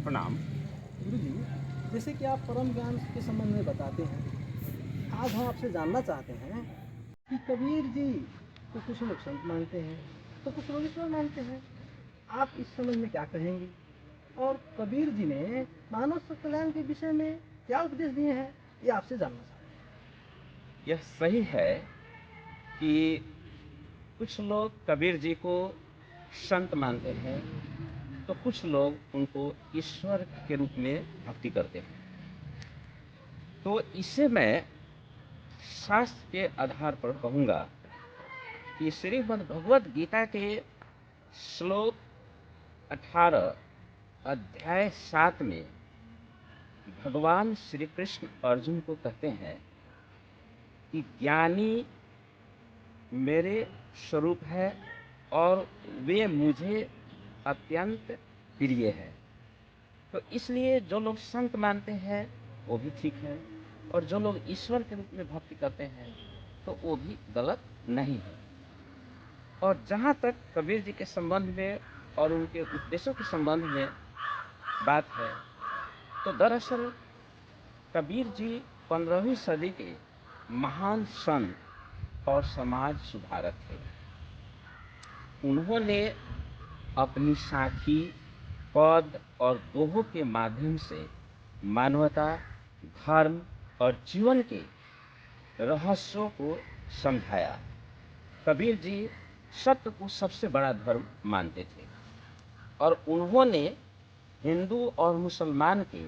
प्रणाम। गुरु जी, जैसे कि आप परम ज्ञान के संबंध में बताते हैं, आज हम आपसे जानना चाहते हैं कि कबीर जी को कुछ लोग संत मानते हैं तो कुछ लोग ईश्वर मानते हैं। आप इस संबंध में क्या कहेंगे? और कबीर जी ने मानव कल्याण के विषय में क्या उपदेश दिए हैं, ये आपसे जानना चाहते यह सही है कि कुछ लोग कबीर जी को संत मानते हैं, तो कुछ लोग उनको ईश्वर के रूप में भक्ति करते हैं। तो इसे मैं शास्त्र के आधार पर कहूँगा कि श्रीमद् भगवद गीता के श्लोक 18 अध्याय 7 में भगवान श्री कृष्ण अर्जुन को कहते हैं कि ज्ञानी मेरे स्वरूप है और वे मुझे अत्यंत प्रिय है। तो इसलिए जो लोग संत मानते हैं वो भी ठीक है, और जो लोग ईश्वर के रूप में भक्ति करते हैं तो वो भी गलत नहीं है। और जहाँ तक कबीर जी के संबंध में और उनके उपदेशों के संबंध में बात है, तो दरअसल कबीर जी 15वीं सदी के महान संत और समाज सुधारक थे। उन्होंने अपनी साखी, पद और दोहों के माध्यम से मानवता, धर्म और जीवन के रहस्यों को समझाया। कबीर जी सत्य को सबसे बड़ा धर्म मानते थे और उन्होंने हिंदू और मुसलमान के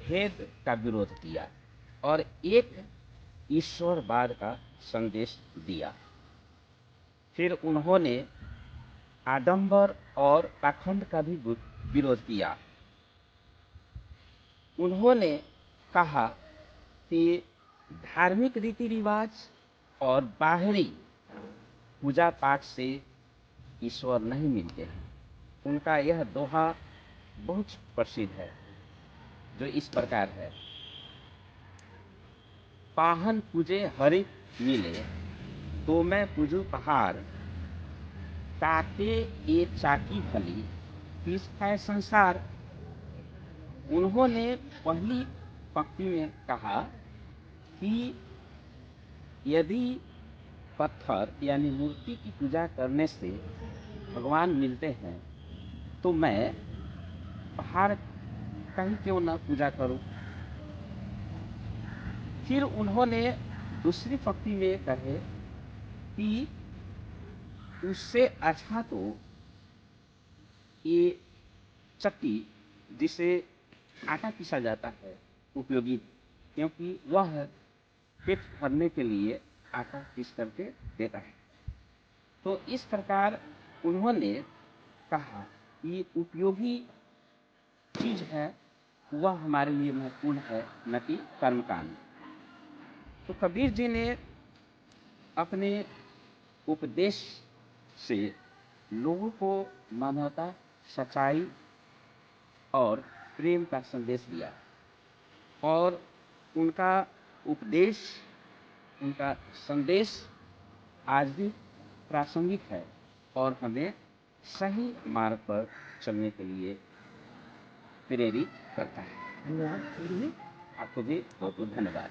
भेद का विरोध किया और एक ईश्वरवाद का संदेश दिया। फिर उन्होंने आडंबर और पाखंड का भी विरोध किया। उन्होंने कहा कि धार्मिक रीति रिवाज और बाहरी पूजा पाठ से ईश्वर नहीं मिलते हैं। उनका यह दोहा बहुत प्रसिद्ध है, जो इस प्रकार है: पाहन पूजे हरि मिले, तो मैं पूजू पहाड़, ताके ये चाकी भली, किस है संसार। उन्होंने पहली पंक्ति में कहा कि यदि पत्थर यानी मूर्ति की पूजा करने से भगवान मिलते हैं तो मैं पहाड़ कहीं क्यों न पूजा करूं। फिर उन्होंने दूसरी पंक्ति में कहे कि उससे अच्छा तो ये चक्की जिसे आटा पीसा जाता है उपयोगी, क्योंकि वह पेट भरने के लिए आटा पीस करके देता है। तो इस प्रकार उन्होंने कहा कि उपयोगी चीज है वह हमारे लिए महत्वपूर्ण है, न कि कर्मकांड। तो कबीर जी ने अपने उपदेश से लोगों को मानवता, सच्चाई और प्रेम का संदेश दिया, और उनका उपदेश, उनका संदेश आज भी प्रासंगिक है और हमें सही मार्ग पर चलने के लिए प्रेरित करता है। हैं। धन्यवाद गुरु जी। आपको भी बहुत बहुत धन्यवाद।